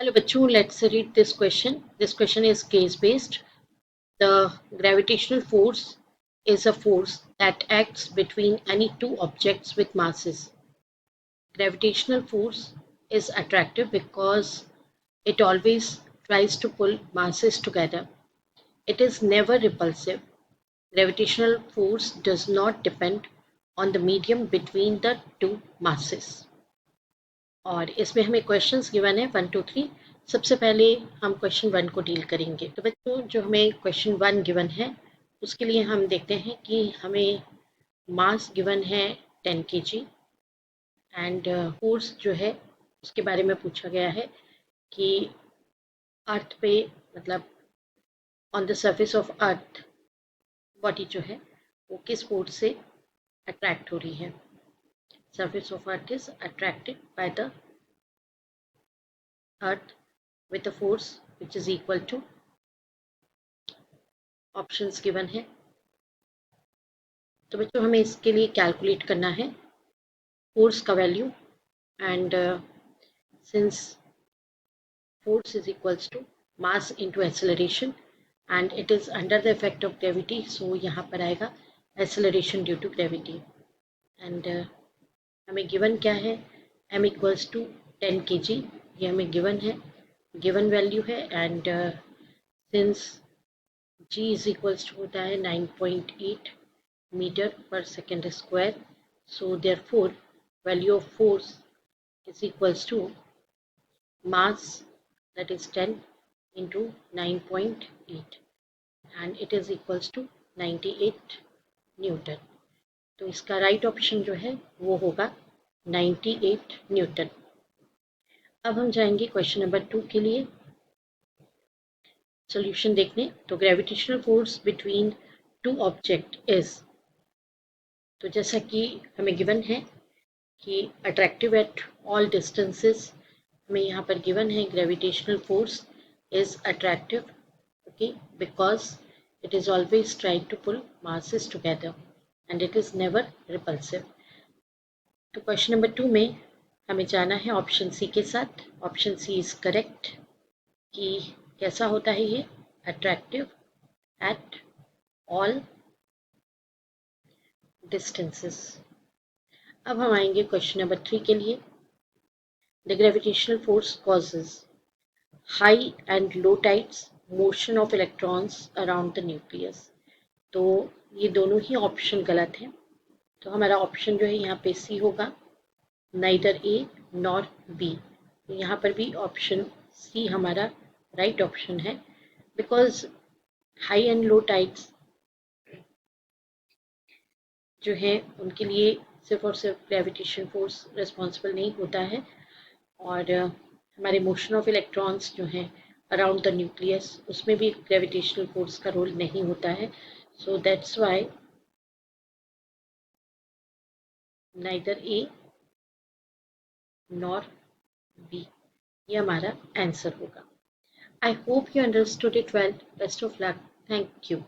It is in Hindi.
Hello bachcho, let's read this question. This question is case based. The gravitational force is a force that acts between any two objects with masses. Gravitational force is attractive because it always tries to pull masses together. It is never repulsive. Gravitational force does not depend on the medium between the two masses. और इसमें हमें क्वेश्चंस गिवन है 1 2 3। सबसे पहले हम क्वेश्चन 1 को डील करेंगे। तो बच्चों जो हमें क्वेश्चन 1 गिवन है उसके लिए हम देखते हैं कि हमें मास गिवन है 10 kg एंड फोर्स जो है उसके बारे में पूछा गया है कि अर्थ पे मतलब on the surface of earth body जो है वो किस फोर्स से अट्रैक्ट हो रही है। Surface of earth is attracted by the earth with a force which is equal to options given है। तो बच्चों हमें इसके लिए कैलकुलेट करना है फोर्स का value and since force is equals to mass into acceleration and it is under the effect of gravity, so यहाँ पर आएगा acceleration due to gravity and हमें given क्या है m equals to 10 kg, ये हमें given है, given value है and since g is equals to होता है 9.8 meter per second square, so therefore value of force is equals to mass that is 10 into 9.8 and it is equals to 98 Newton. तो इसका राइट ऑप्शन जो है वो होगा 98 न्यूटन। अब हम जाएंगे क्वेश्चन नंबर 2 के लिए सॉल्यूशन देखने। तो gravitational force between two object is, तो जैसा कि हमें गिवन है कि अट्रैक्टिव एट ऑल डिस्टेंसेस, हमें यहाँ पर गिवन है gravitational force is attractive, okay, because it is always trying to pull masses together and it is never repulsive। तो क्वेश्चन नंबर 2 में हमें जाना है ऑप्शन सी के साथ। ऑप्शन सी इज करेक्ट कि कैसा होता है ये अट्रैक्टिव एट ऑल डिस्टेंसेस। अब हम आएंगे क्वेश्चन नंबर 3 के लिए। The gravitational force causes high and low tides, motion of electrons around the nucleus। तो ये दोनों ही ऑप्शन गलत हैं, तो हमारा ऑप्शन जो है यहाँ पे सी होगा, नाइदर ए नॉर बी। तो यहाँ पर भी ऑप्शन सी हमारा राइट ऑप्शन है because high and low tides जो है उनके लिए सिर्फ और सिर्फ ग्रेविटेशन फोर्स रिस्पॉन्सिबल नहीं होता है और हमारे मोशन ऑफ इलेक्ट्रॉन्स जो हैं अराउंड द न्यूक्लियस उसमें भी ग्रेविटेशनल फोर्स का रोल नहीं होता है। So that's why neither A nor be, ये हमारा आंसर होगा। I hope you understood it well. Best of luck. Thank you.